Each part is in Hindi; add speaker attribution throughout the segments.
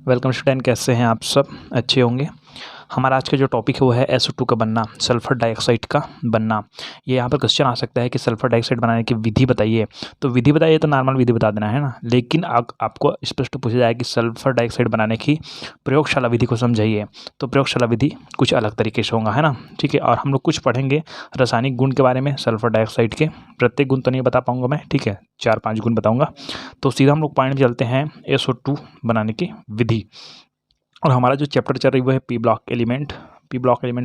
Speaker 1: वेलकम स्टूडेंट, कैसे हैं आप सब? अच्छे होंगे। हमारा आज का जो टॉपिक है वो है SO2 का बनना, सल्फर डाइऑक्साइड का बनना। ये यहाँ पर क्वेश्चन आ सकता है कि सल्फर डाइऑक्साइड बनाने की विधि बताइए। तो विधि बताइए तो नॉर्मल विधि बता देना है ना, लेकिन आपको स्पष्ट पूछा जाए कि सल्फर डाइऑक्साइड बनाने की प्रयोगशाला विधि को समझाइए, तो प्रयोगशाला विधि कुछ अलग तरीके से होगा, है ना। ठीक है, और हम लोग कुछ पढ़ेंगे रासायनिक गुण के बारे में सल्फर डाइऑक्साइड के। प्रत्येक गुण तो नहीं बता पाऊंगा मैं, ठीक है, 4-5 गुण बताऊंगा। तो सीधा हम लोग पॉइंट में चलते हैं, SO2 बनाने की विधि। और हमारा जो चैप्टर चल रही है वो है पी ब्लॉक एलिमेंट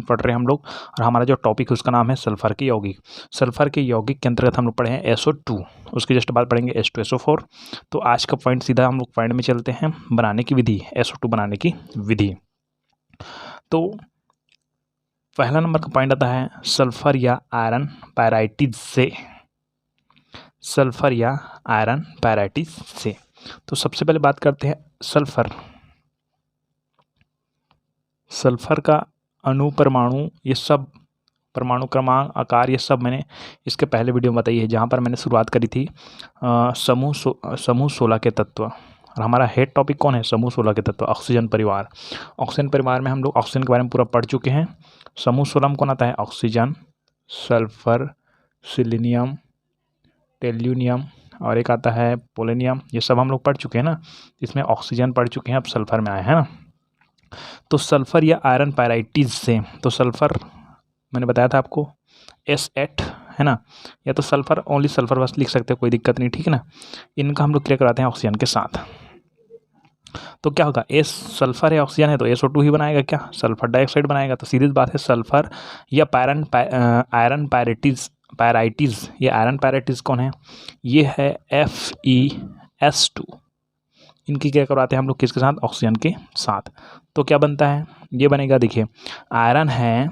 Speaker 1: पढ़ रहे हैं हम लोग। और हमारा जो टॉपिक है उसका नाम है सल्फर के यौगिक। सल्फर के यौगिक के अंतर्गत हम लोग पढ़े हैं SO2, उसके जस्ट बाद पढ़ेंगे H2SO4। तो आज का पॉइंट सीधा हम लोग पॉइंट में चलते हैं, बनाने की विधि, SO2 बनाने की विधि। तो पहला नंबर का पॉइंट आता है सल्फर या आयरन पैराइटिस से। सल्फर या आयरन पैराइटिस से। तो सबसे पहले बात करते हैं सल्फर का अणु, परमाणु, ये सब परमाणु क्रमांक, आकार, ये सब मैंने इसके पहले वीडियो में बताई है, जहाँ पर मैंने शुरुआत करी थी समूह 16 के तत्व। और हमारा हेड टॉपिक कौन है? समूह 16 के तत्व, ऑक्सीजन परिवार। ऑक्सीजन परिवार में हम लोग ऑक्सीजन के बारे में पूरा पढ़ चुके हैं। समूह 16 में कौन आता है? ऑक्सीजन, सल्फर, सिलीनियम, टेल्यूनियम और एक आता है पोलोनियम। ये सब हम लोग पढ़ चुके हैं ना। इसमें ऑक्सीजन पढ़ चुके हैं, अब सल्फर में आए हैं ना। तो सल्फर या आयरन पैराइटिस से, तो सल्फर मैंने बताया था आपको S8 है ना, या तो सल्फर, ओनली सल्फर बस लिख सकते हो, कोई दिक्कत नहीं, ठीक है ना। इनका हम लोग क्लियर कराते हैं ऑक्सीजन के साथ। तो क्या होगा? सल्फर है, ऑक्सीजन है, तो SO2 ही बनाएगा क्या? सल्फर डाइऑक्साइड बनाएगा। तो सीधी बात है, सल्फर या आयरन पैराइटिस, ये आयरन पैराइटिस कौन है? ये है FeS2। इनकी क्या करवाते हैं हम लोग किसके साथ? ऑक्सीजन के साथ। तो क्या बनता है? ये बनेगा, देखिए, आयरन है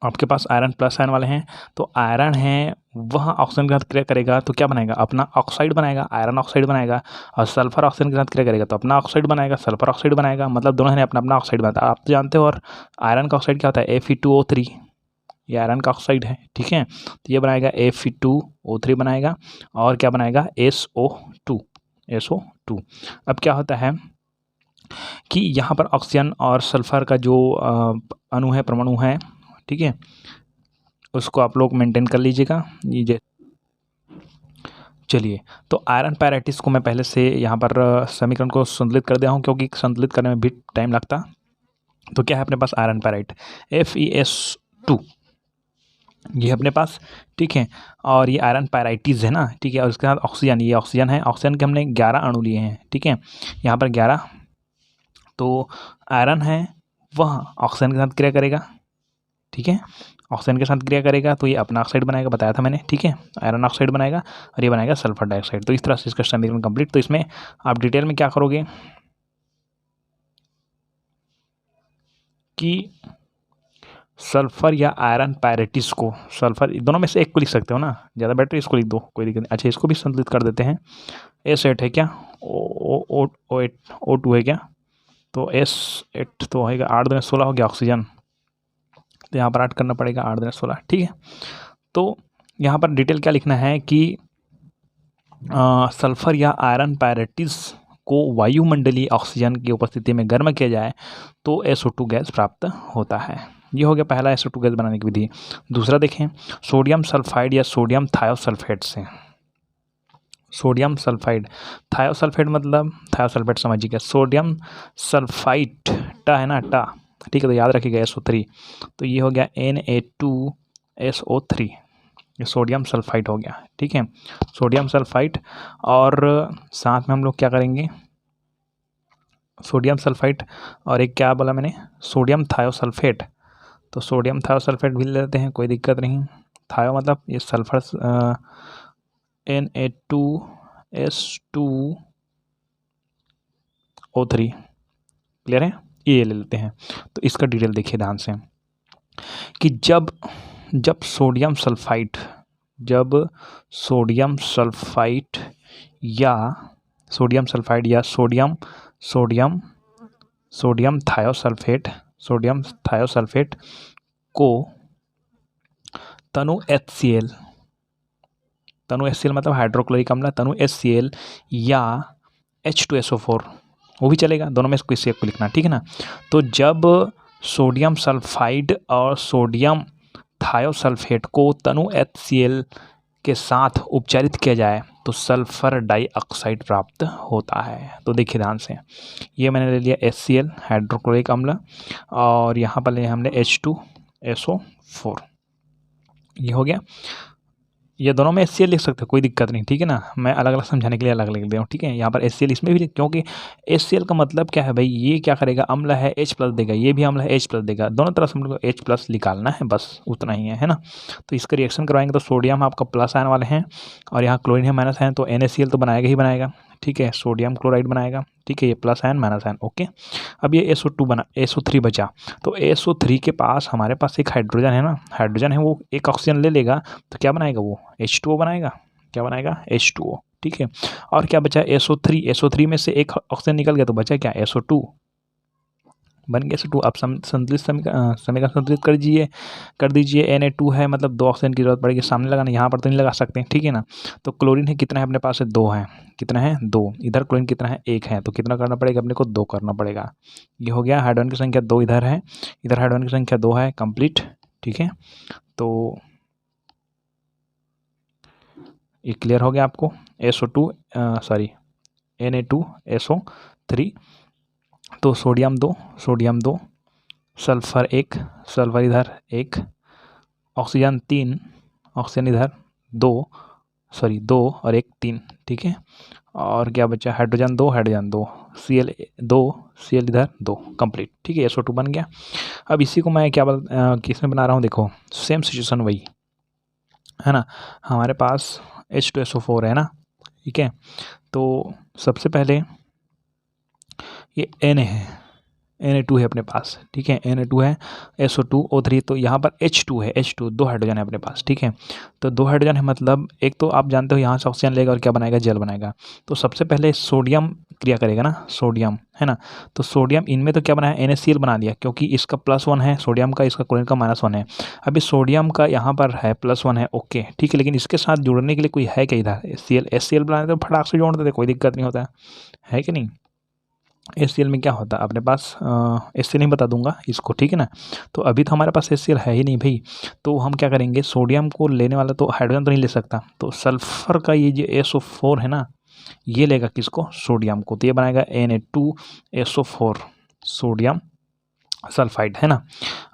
Speaker 1: आपके पास, आयरन प्लस आयन वाले हैं, तो आयरन है वह ऑक्सीजन के साथ क्रिया करेगा तो क्या बनाएगा? अपना ऑक्साइड बनाएगा, आयरन ऑक्साइड बनाएगा। और सल्फर ऑक्सीजन के साथ क्रिया करेगा तो अपना ऑक्साइड बनाएगा, सल्फर ऑक्साइड बनाएगा। मतलब दोनों ने अपना अपना ऑक्साइड बनाता है, आप तो जानते हो। और आयरन का ऑक्साइड क्या होता है? Fe2O3, ये आयरन का ऑक्साइड है, ठीक है। तो ये बनाएगा Fe2O3 बनाएगा, और क्या बनाएगा? SO2। अब क्या होता है कि यहाँ पर ऑक्सीजन और सल्फर का जो अणु है, परमाणु है, ठीक है, उसको आप लोग मेंटेन कर लीजिएगा। ये चलिए, तो आयरन पैराइटिस को मैं पहले से यहाँ पर समीकरण को संतुलित कर दिया हूँ, क्योंकि संतुलित करने में भी टाइम लगता। तो क्या है अपने पास? आयरन पैराइट FeS2, ये अपने पास, ठीक है। और ये आयरन पैराइटिस है ना, ठीक है। और उसके साथ ऑक्सीजन, ये ऑक्सीजन है, ऑक्सीजन के हमने 11 अणु लिए हैं, ठीक है, यहाँ पर 11। तो आयरन है वह ऑक्सीजन के साथ क्रिया करेगा, ठीक है, ऑक्सीजन के साथ क्रिया करेगा तो ये अपना ऑक्साइड बनाएगा, बताया था मैंने, ठीक है, आयरन ऑक्साइड बनाएगा, और ये बनाएगा सल्फर डाइऑक्साइड। तो इस तरह से इसका समीकरण कंप्लीट। तो इसमें आप डिटेल में क्या करोगे कि सल्फर या आयरन पैराइटिस को, सल्फर दोनों में से एक को लिख सकते हो ना, ज़्यादा बेटर इसको लिख दो, कोई दिक्कत नहीं। अच्छा, इसको भी संतुलित कर देते हैं। S8 है क्या? O2 है क्या? तो S8 तो होगा 8 दूनी 16 हो गया ऑक्सीजन, तो यहाँ पर 8 करना पड़ेगा, 8 दूनी 16, ठीक है। तो यहाँ पर डिटेल क्या लिखना है कि सल्फर या आयरन पैराइटिस को वायुमंडलीय ऑक्सीजन की उपस्थिति में गर्म किया जाए तो SO2 गैस प्राप्त होता है। ये हो गया पहला SO2 गैस बनाने की विधि। दूसरा देखें, सोडियम सल्फाइड या सोडियम थायोसल्फेट से। सोडियम सल्फाइड, थायोसल्फेट मतलब, थायोसल्फेट समझिएगा, सोडियम सल्फाइड, टा है ना, टा, ठीक है, तो याद रखिएगा SO3। तो ये हो गया Na2SO3, ये सोडियम सल्फाइड हो गया, ठीक है, सोडियम सल्फाइड। और साथ में हम लोग क्या करेंगे? सोडियम सल्फाइड और एक क्या बोला मैंने? Sodium thiosulphate. तो सोडियम थायोसल्फेट भी ले लेते हैं, कोई दिक्कत नहीं। थायो मतलब ये सल्फर, Na2S2O3, क्लियर है, ये ले लेते हैं। तो इसका डिटेल देखिए ध्यान से कि जब सोडियम सल्फाइड, सोडियम सल्फाइड या सोडियम थायोसल्फेट को तनु HCl मतलब हाइड्रोक्लोरिक अम्ल, तनु HCl या H2SO4 वो भी चलेगा, दोनों में से किसी एक को लिखना, ठीक है ना। तो जब सोडियम सल्फाइड और सोडियम थायोसल्फेट को तनु HCl के साथ उपचारित किया जाए तो सल्फर डाइऑक्साइड प्राप्त होता है। तो देखिए ध्यान से, ये मैंने ले लिया HCl हाइड्रोक्लोरिक अम्ल, और यहाँ पर ले हमने H2SO4, ये हो गया। ये दोनों में HCl लिख सकते हो, कोई दिक्कत नहीं, ठीक है ना। मैं अलग अलग समझाने के लिए अलग अलग लिख दे रहा हूँ, ठीक है। यहाँ पर HCl इसमें भी, क्योंकि HCl का मतलब क्या है भाई, ये क्या करेगा, अम्ल है H+ देगा, ये भी अम्ल है H+ देगा, दोनों तरफ से हम लोग को H+ निकालना है, बस उतना ही है ना। तो इसका रिएक्शन करवाएंगे तो सोडियम आपका प्लस आयन वाले हैं और यहाँ क्लोरीन है माइनस आयन, तो NaCl तो बनाएगा ही बनाएगा, ठीक है। सोडियम क्लोराइड बनाएगा, ठीक है, ये plus ion minus ion, okay. अब ये SO3 बचा, तो SO3 के पास हमारे पास एक हाइड्रोजन है ना, हाइड्रोजन है, वो एक ऑक्सीजन ले लेगा तो क्या बनाएगा, वो H2O बनाएगा, क्या बनाएगा, H2O, ठीक है। और क्या बचा, SO3 में से एक ऑक्सीजन निकल गया तो बचा क्या, SO2 बन गया SO2। अब संतुलित समीकरण संतुलित कर दीजिए। Na2 है, मतलब 2 ऑक्सीजन की जरूरत पड़ेगी, सामने लगाना, यहाँ पर तो नहीं लगा सकते, ठीक है ना। तो क्लोरीन है, कितना है अपने पास है, 2 है, कितना है 2, इधर क्लोरीन कितना है 1 है, तो कितना करना पड़ेगा अपने को, 2 करना पड़ेगा। ये हो गया, हाइड्रोजन की संख्या 2 इधर है, इधर हाइड्रोजन की संख्या 2 है, कंप्लीट, ठीक है। तो ये क्लियर हो गया आपको। Na2SO3, तो सोडियम 2, सल्फर 1, सल्फर इधर 1, ऑक्सीजन 3, ऑक्सीजन इधर 2 और 1 3, ठीक है। और क्या बचा, हाइड्रोजन 2, Cl 2, Cl इधर 2, कंप्लीट, ठीक है। SO2 बन गया। अब इसी को मैं किसमें बना रहा हूँ, देखो सेम सिचुएशन वही है ना, हमारे पास H2SO4 है ना, ठीक है। तो सबसे पहले ये Na है, Na2 है अपने पास, ठीक है, Na2 है, SO2O3, तो यहाँ पर H2 है, H2 2 हाइड्रोजन है अपने पास, ठीक है। तो 2 हाइड्रोजन है, मतलब एक तो आप जानते हो यहाँ से ऑक्सीजन लेगा और क्या बनाएगा, जल बनाएगा। तो सबसे पहले सोडियम क्रिया करेगा ना, सोडियम है ना, तो सोडियम इनमें तो क्या बनाया, NaCl बना दिया, क्योंकि इसका +1 है सोडियम का, इसका क्लोरीन का -1 है। अभी सोडियम का यहाँ पर है +1 है, ओके, ठीक है। लेकिन इसके साथ जुड़ने के लिए कोई है क्या इधर, HCl बनाने तो फटाक से जोड़ देते, कोई दिक्कत नहीं होता है कि नहीं। HCl में क्या होता है अपने पास, HCl नहीं बता दूंगा इसको, ठीक है ना। तो अभी तो हमारे पास HCl है ही नहीं भाई, तो हम क्या करेंगे, सोडियम को लेने वाला तो हाइड्रोजन तो नहीं ले सकता, तो सल्फर का ये जो SO4 है ना, ये लेगा किसको, सोडियम को, तो ये बनाएगा Na2SO4, सोडियम सल्फाइड है ना।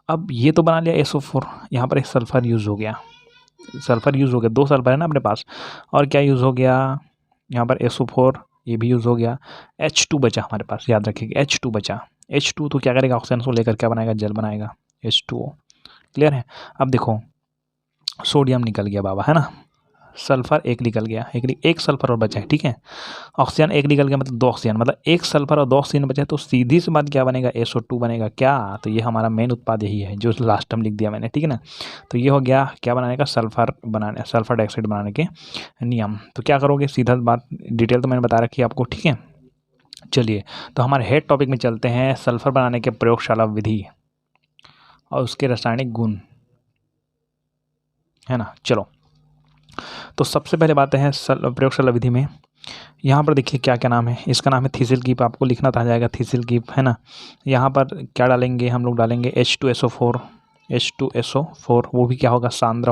Speaker 1: अब ये तो बना लिया SO4, यहाँ पर एक सल्फर यूज़ हो गया, 2 सल्फर है ना अपने पास, और क्या यूज़ हो गया, यहाँ पर SO4 ये भी यूज़ हो गया, H2 बचा हमारे पास, याद रखिएगा H2 बचा, H2 तो क्या करेगा, ऑक्सीजन को लेकर क्या बनाएगा, जल बनाएगा, H2O, क्लियर है। अब देखो सोडियम निकल गया बाबा, है ना, सल्फर 1 निकल गया, एक सल्फर और बचा है, ठीक है। ऑक्सीजन 1 निकल गया, मतलब 2 ऑक्सीजन, मतलब 1 सल्फर और 2 ऑक्सीजन बचा है, तो सीधी सी बात क्या बनेगा, SO2 बनेगा, क्या, तो ये हमारा मेन उत्पाद यही है जो लास्ट टाइम लिख दिया मैंने, ठीक है ना। तो ये हो गया क्या बनाने का, सल्फर डाइऑक्साइड बनाने के नियम। तो क्या करोगे, सीधा बात, डिटेल तो मैंने बता रखी है आपको, ठीक है। चलिए, तो हमारे हेड टॉपिक में चलते हैं, सल्फर बनाने के प्रयोगशाला विधि और उसके रासायनिक गुण, है ना। चलो, तो सबसे पहले बात है प्रयोगशाला विधि में, यहाँ पर देखिए क्या क्या नाम है, इसका नाम है थीसिल कीप, आपको लिखना था जाएगा थीसिल कीप, है ना। यहाँ पर क्या डालेंगे, हम लोग डालेंगे H2SO4, वो भी क्या होगा, सांद्र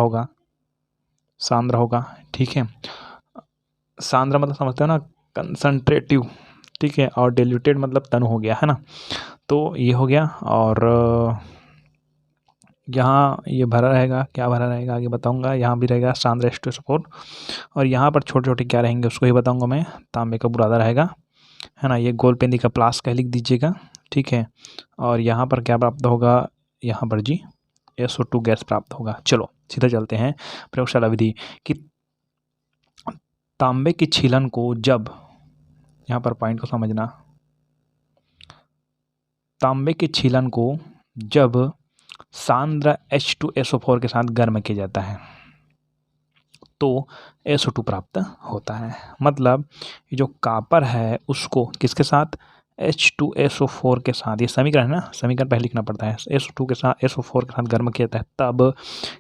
Speaker 1: होगा, ठीक है। सांद्र मतलब समझते हो ना, कंसंट्रेटिव, ठीक है, और डिल्यूटेड मतलब तनु हो गया, है ना। तो ये हो गया, और यहाँ ये भरा रहेगा, क्या भरा रहेगा आगे बताऊंगा, यहाँ भी रहेगा सांद्र H2SO4, और यहाँ पर छोटे छोटे क्या रहेंगे उसको ही बताऊंगा मैं, तांबे का बुरादा रहेगा, है ना, ये गोलपेंदी का प्लास का लिख दीजिएगा, ठीक है। और यहाँ पर क्या प्राप्त होगा, यहाँ पर जी SO2 गैस प्राप्त होगा। चलो सीधा चलते हैं प्रयोगशाला विधि कि तांबे की छीलन को जब, यहाँ पर पॉइंट को समझना, तांबे की छीलन को जब सांद्र H2SO4 के साथ गर्म किया जाता है तो SO2 प्राप्त होता है। मतलब ये जो कॉपर है उसको किसके साथ, H2SO4 के साथ, ये समीकरण है ना, समीकरण पहले लिखना पड़ता है, SO2 के साथ SO4 के साथ गर्म किया जाता है, तब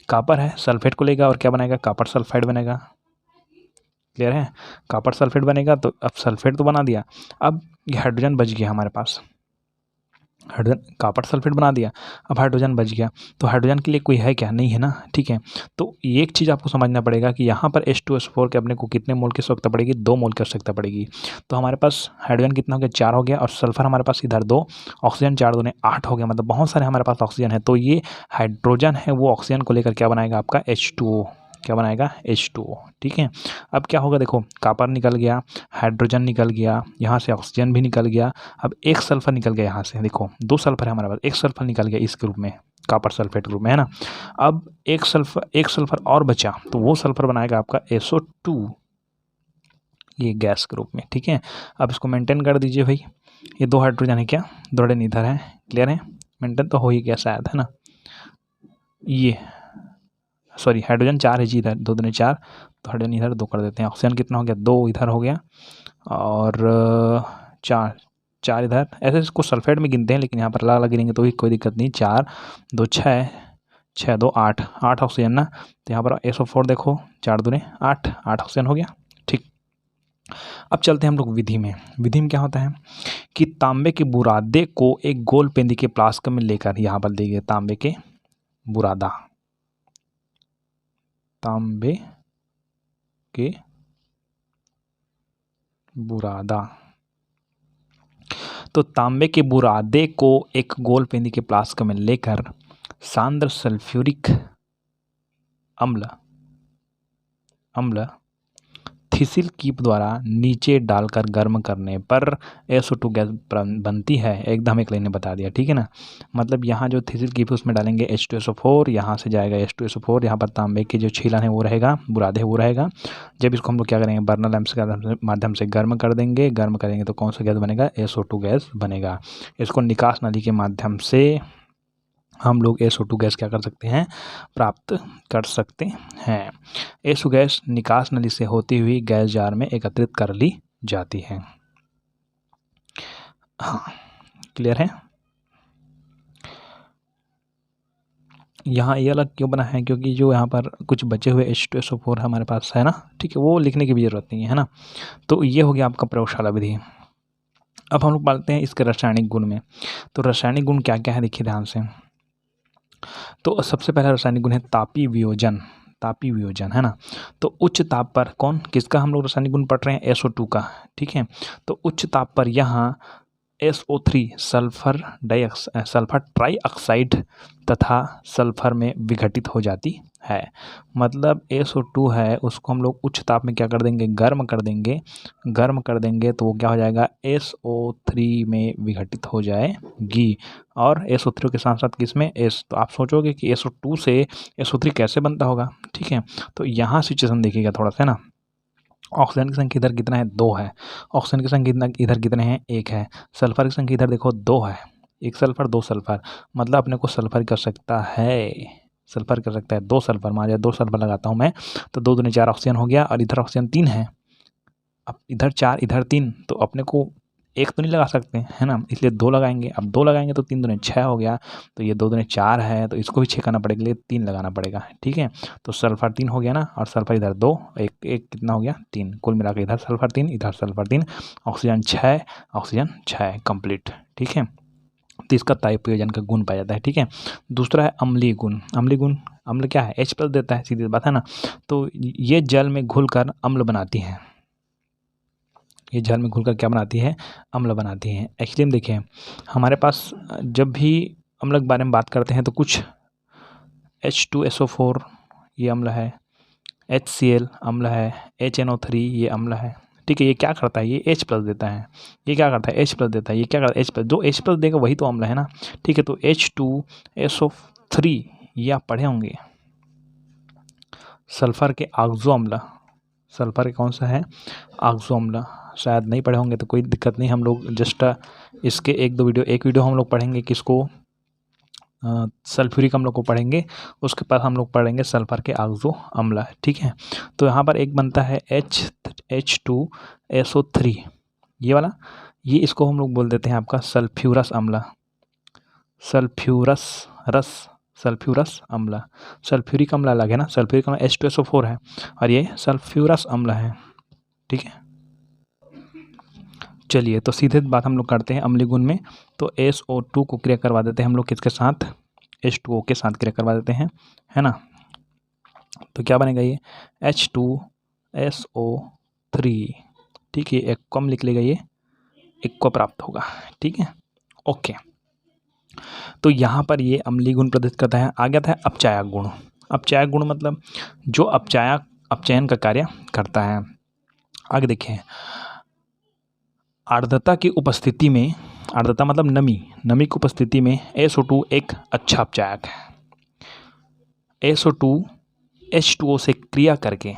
Speaker 1: कॉपर है, सल्फेट को लेगा और क्या बनाएगा, कॉपर सल्फाइड बनेगा, क्लियर है। कॉपर सल्फेट बनेगा, तो अब सल्फेट तो बना दिया, अब ये हाइड्रोजन बच गया हमारे पास, हाइड्रोजन कॉपर सल्फेट बना दिया, अब हाइड्रोजन बच गया, तो हाइड्रोजन के लिए कोई है क्या, नहीं है ना, ठीक है। तो ये एक चीज़ आपको समझना पड़ेगा कि यहाँ पर H2SO4 के अपने को कितने मोल की आवश्यकता पड़ेगी, 2 मोल की आवश्यकता पड़ेगी। तो हमारे पास हाइड्रोजन कितना हो गया, 4 हो गया, और सल्फर हमारे पास इधर 2, ऑक्सीजन 4 दूने 8 हो गया, मतलब बहुत सारे हमारे पास ऑक्सीजन है। तो ये हाइड्रोजन है वो ऑक्सीजन को लेकर क्या बनाएगा आपका H2O, क्या बनाएगा H2O, ठीक है। अब क्या होगा, देखो कॉपर निकल गया, हाइड्रोजन निकल गया, यहाँ से ऑक्सीजन भी निकल गया, अब एक सल्फर निकल गया यहाँ से, देखो 2 सल्फर है हमारे पास, एक सल्फर निकल गया इस ग्रुप में, कॉपर सल्फेट ग्रुप में, है ना। अब एक सल्फर और बचा, तो वो सल्फर बनाएगा आपका SO2, ये गैस ग्रुप में, ठीक है। अब इसको मेंटेन कर दीजिए भाई, ये 2 हाइड्रोजन है क्या, 2 हाइड्रोजन इधर है, क्लियर है, मेंटेन तो हो ही गया शायद, है ना। ये सॉरी हाइड्रोजन 4 है जी इधर, 2 दूने 4, तो हाइड्रोजन इधर 2 कर देते हैं, ऑक्सीजन कितना हो गया, 2 इधर हो गया, और 4 इधर, ऐसे इसको सल्फेट में गिनते हैं, लेकिन यहाँ पर अलग अलग गिनेंगे तो भी कोई दिक्कत नहीं। 4 2 6, 6 2 8, 8 ऑक्सीजन ना, तो यहाँ पर SO4 देखो 4 दूने 8, 8 ऑक्सीजन हो गया, ठीक। अब चलते हैं हम लोग विधि में। विधि में क्या होता है कि तांबे के बुरादे को एक गोल पेंदी के फ्लास्क में लेकर, यहाँ पर देखिए तांबे के बुरादा, तांबे के बुरादा, तो तांबे के बुरादे को एक गोल पेंदी के फ्लास्क में लेकर सांद्र सल्फ्यूरिक अम्ल थिसिल कीप द्वारा नीचे डालकर गर्म करने पर SO2 गैस बनती है। एकदम एक लाइन ने बता दिया, ठीक है ना। मतलब यहाँ जो थिसिल कीप उसमें डालेंगे H2SO4, यहाँ से जाएगा H2SO4, यहाँ पर तांबे के जो छीलन है वो रहेगा, बुरादे वो रहेगा। जब इसको हम लोग क्या करेंगे, बर्नर लैंप के माध्यम से गर्म कर देंगे, गर्म करेंगे तो कौन सा गैस बनेगा, SO2 गैस बनेगा। इसको निकास नली के माध्यम से हम लोग SO2 गैस क्या कर सकते हैं, प्राप्त कर सकते हैं। SO गैस निकास नली से होती हुई गैस जार में एकत्रित कर ली जाती है। हाँ क्लियर है। यहाँ ये अलग क्यों बना है, क्योंकि जो यहाँ पर कुछ बचे हुए H2SO4 हमारे पास है ना, ठीक है, वो लिखने की भी जरूरत नहीं है ना। तो ये हो गया आपका प्रयोगशाला विधि। अब हम लोग पालते हैं इसके रासायनिक गुण में। तो रासायनिक गुण क्या क्या है, देखिए ध्यान से। तो सबसे पहला रासायनिक गुण है तापीय वियोजन, तापीय वियोजन, है ना। तो उच्च ताप पर किसका हम लोग रासायनिक गुण पढ़ रहे हैं, SO2 का, ठीक है। तो उच्च ताप पर यहाँ SO3 सल्फर ट्राईऑक्साइड तथा सल्फर में विघटित हो जाती है। मतलब SO2 है उसको हम लोग उच्च ताप में क्या कर देंगे, गर्म कर देंगे, तो वो क्या हो जाएगा, SO3 में विघटित हो जाएगी। और SO3 के साथ साथ किसमें, तो आप सोचोगे कि SO2 से SO3 कैसे बनता होगा, ठीक है। तो यहाँ सिचुएशन देखिएगा थोड़ा सा ना। ऑक्सीजन की संख्या इधर कितना है, 2 है। ऑक्सीजन की संख्या इधर कितने हैं, 1 है। सल्फर की संख्या इधर देखो 2 है, 1 सल्फर 2 सल्फर, मतलब अपने को सल्फर कर सकता है, 2 सल्फर, मान लिया 2 सल्फर लगाता हूँ मैं, तो 2 दूनी 4 ऑक्सीजन हो गया, और इधर ऑक्सीजन 3 है। अब इधर 4 इधर 3, तो अपने को 1 तो नहीं लगा सकते, है ना, इसलिए 2 लगाएंगे। अब 2 लगाएंगे तो 3 दूनी 6 हो गया, तो ये 2 दूनी 4 है, तो इसको भी 6 करना पड़ेगा, लिए 3 लगाना पड़ेगा, ठीक है। तो सल्फर 3 हो गया ना, और सल्फर इधर 2, एक कितना हो गया, 3, कुल मिला के इधर सल्फर 3 इधर सल्फर 3, ऑक्सीजन 6 कंप्लीट, ठीक है। तो इसका तापीय वियोजन का गुण पाया जाता है, ठीक है। दूसरा है अम्लीय गुण। अम्ल क्या है, H+ देता है, सीधी बात है ना। तो ये जल में घुलकर अम्ल बनाती है, ये जल में घुलकर क्या बनाती है, अम्ल बनाती है। एक्चुअली में देखिए हमारे पास जब भी अम्ल के बारे में बात करते हैं तो कुछ H2SO4 ये अम्ल है, HCl अम्ल है, HNO3 ये अम्ल है, ठीक है। ये क्या करता है, ये H+ देता है, ये क्या करता है, H+ देता है, ये क्या करता है, H+, जो H+ देगा वही तो अम्ल है ना, ठीक है। तो H2SO3 ये आप पढ़े होंगे, सल्फर के ऑक्सो अम्ल, सल्फर के कौन सा है, ऑक्सो अम्ल, शायद नहीं पढ़े होंगे तो कोई दिक्कत नहीं, हम लोग जस्ट इसके एक वीडियो हम लोग पढ़ेंगे किसको, सल्फ्यूरिक अम्ल को पढ़ेंगे, उसके बाद हम लोग पढ़ेंगे सल्फर के ऑक्सो अम्ल, ठीक है। तो यहाँ पर एक बनता है H2SO3 ये वाला, ये इसको हम लोग बोल देते हैं आपका सल्फ्यूरस अम्ल, सल्फ्यूरस अम्ल। सल्फ्यूरिक अम्ल अलग है ना, सल्फ्यूरिक अम्ल H2SO4 है, और ये सल्फ्यूरस अम्ल है, ठीक है। चलिए तो सीधे बात हम लोग करते हैं अम्लीय गुण में। तो SO2 को क्रिया करवा देते हैं हम लोग किसके साथ, H2O के साथ क्रिया करवा देते हैं, है ना। तो क्या बनेगा ये H2SO3, ठीक है, एक कम लिख लेगा, ये एक को प्राप्त होगा, ठीक है, ओके। तो यहाँ पर ये अम्लीय गुण प्रदर्शित करता है। आ गया था अपचायक गुण। अपचायक गुण मतलब जो अपचयन का कार्य करता है। आगे देखें, आर्द्रता की उपस्थिति में, आर्द्रता मतलब नमी की उपस्थिति में SO2 एक अच्छा अपचायक है। SO2 H2O से क्रिया करके,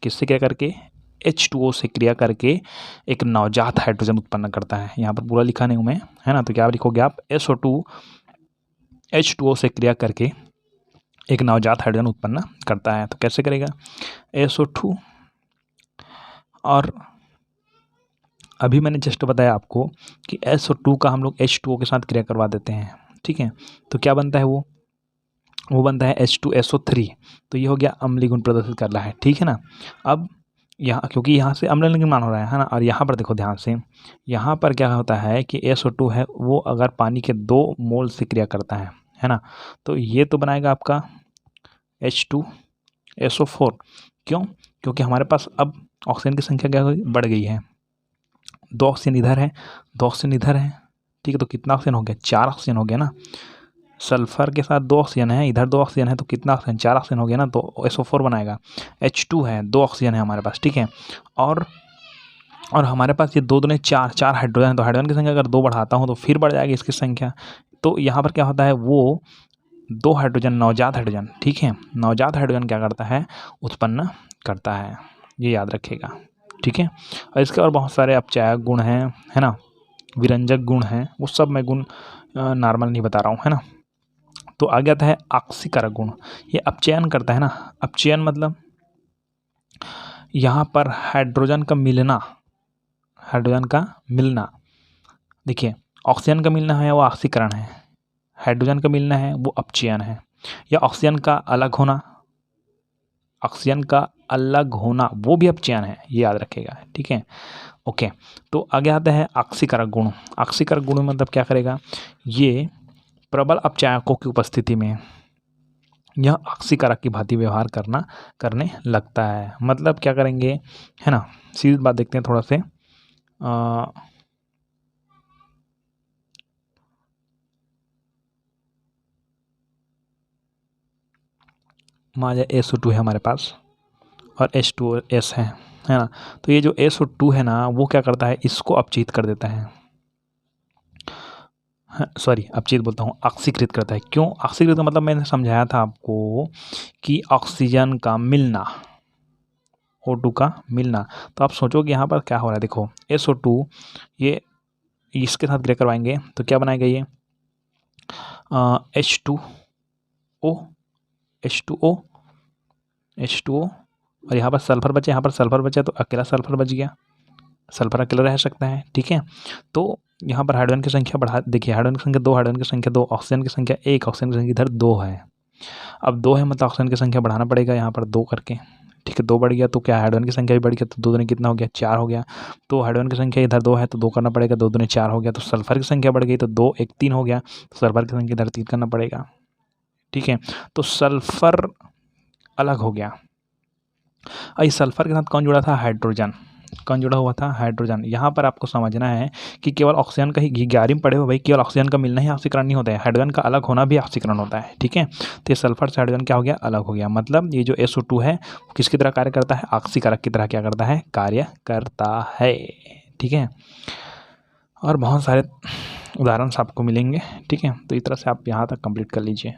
Speaker 1: किससे क्रिया करके, H2O से क्रिया करके एक नवजात हाइड्रोजन उत्पन्न करता है। यहाँ पर पूरा लिखा नहीं हूँ मैं, है ना। तो क्या लिखोगे आप, SO2 H2O से क्रिया करके एक नवजात हाइड्रोजन उत्पन्न करता है। तो कैसे करेगा, SO2, और अभी मैंने जस्ट बताया आपको कि SO2 का हम लोग H2O के साथ क्रिया करवा देते हैं, ठीक है। तो क्या बनता है, वो बनता है H2SO3। तो ये हो गया अम्लीय गुण प्रदर्शित कर रहा है, ठीक है ना। अब यहाँ, क्योंकि यहाँ से अम्लीय निर्माण हो रहा है ना, और यहाँ पर देखो ध्यान से, यहाँ पर क्या होता है कि SO2 है वो अगर पानी के 2 मोल से क्रिया करता है ना, तो ये तो बनाएगा आपका H2SO4। क्यों, क्योंकि हमारे पास अब ऑक्सीजन की संख्या क्या बढ़ गई है, 2 ऑक्सीजन इधर है, 2 ऑक्सीजन इधर है, ठीक है। तो कितना ऑक्सीजन हो गया, 4 ऑक्सीजन हो गया ना। सल्फर के साथ 2 ऑक्सीजन है, इधर 2 ऑक्सीजन है, तो कितना ऑक्सीजन, 4 ऑक्सीजन हो गया ना। तो SO4 बनाएगा। H2 है, 2 ऑक्सीजन है हमारे पास, ठीक है। और हमारे पास ये 2 दूने 4 हाइड्रोजन है। तो हाइड्रोजन की संख्या अगर 2 बढ़ाता हूँ तो फिर बढ़ जाएगी इसकी संख्या। तो यहाँ पर क्या होता है, वो 2 हाइड्रोजन, नवजात हाइड्रोजन, ठीक है, नवजात हाइड्रोजन क्या करता है, उत्पन्न करता है, ये याद रखिएगा, ठीक है। और इसके और बहुत सारे अपचायक गुण हैं, है ना, विरंजक गुण हैं, वो सब मैं गुण नॉर्मल नहीं बता रहा हूँ, है ना। तो आ गया है ऑक्सीकारक गुण। ये अपचयन करता है ना। अपचयन मतलब यहाँ पर हाइड्रोजन का मिलना, देखिए, ऑक्सीजन का मिलना है वो ऑक्सीकरण है, हाइड्रोजन का मिलना है वो अपचयन है, या ऑक्सीजन का अलग होना वो भी अपचयन है, ये याद रखेगा, ठीक है, ओके। तो आगे आता है ऑक्सीकारक गुण। ऑक्सीकारक गुण मतलब क्या करेगा, ये प्रबल अपचायकों की उपस्थिति में यह ऑक्सीकारक की भांति व्यवहार करने लगता है। मतलब क्या करेंगे, है ना, सीधी बात देखते हैं थोड़ा से। मान लीजिए SO2 है हमारे पास और H2S है ना। तो ये जो SO2 है ना, वो क्या करता है, इसको अपचित कर देता है, सॉरी अपचित बोलता हूँ, ऑक्सीकृत करता है। क्यों ऑक्सीकृत का मतलब मैंने समझाया था आपको कि ऑक्सीजन का मिलना, O2 का मिलना। तो आप सोचो कि यहाँ पर क्या हो रहा है, देखो SO2 ये इसके साथ क्रिया करवाएंगे तो क्या बनाएगा ये H2O और यहाँ पर सल्फर बचे, यहाँ पर सल्फर बचा तो अकेला सल्फर बच गया, सल्फर अकेला रह सकता है, ठीक है। तो यहाँ पर हाइड्रोजन की संख्या बढ़ा, देखिए हाइड्रोजन की संख्या 2, हाइड्रोजन की संख्या 2, ऑक्सीजन की संख्या 1, ऑक्सीजन की संख्या इधर 2 है। अब 2 है मतलब ऑक्सीजन की संख्या बढ़ाना पड़ेगा यहाँ पर 2 करके, ठीक है। 2 बढ़ गया तो क्या हाइड्रोजन की संख्या भी बढ़ गया, तो 2 दूनी कितना हो गया, 4 हो गया। तो हाइड्रोजन की संख्या इधर 2 है तो 2 करना पड़ेगा, 2 दूनी 4 हो गया। तो सल्फर की संख्या बढ़ गई तो 2 1 3 हो गया, तो सल्फर की संख्या इधर 3 करना पड़ेगा, ठीक है। तो सल्फर अलग हो गया। इस सल्फर के साथ कौन जुड़ा था, हाइड्रोजन, कौन जुड़ा हुआ था, हाइड्रोजन। यहाँ पर आपको समझना है कि केवल ऑक्सीजन का ही 11वीं पढ़े हो भाई, केवल ऑक्सीजन का मिलना ही ऑक्सीकरण नहीं होता है, हाइड्रोजन का अलग होना भी ऑक्सीकरण होता है, ठीक है। तो ये सल्फर से हाइड्रोजन क्या हो गया, अलग हो गया। मतलब ये जो SO2 है किसकी तरह कार्य करता है, ऑक्सीकारक की तरह क्या करता है, कार्य करता है, ठीक है। और बहुत सारे उदाहरण आपको मिलेंगे, ठीक है। तो इस तरह से आप यहाँ तक कंप्लीट कर लीजिए।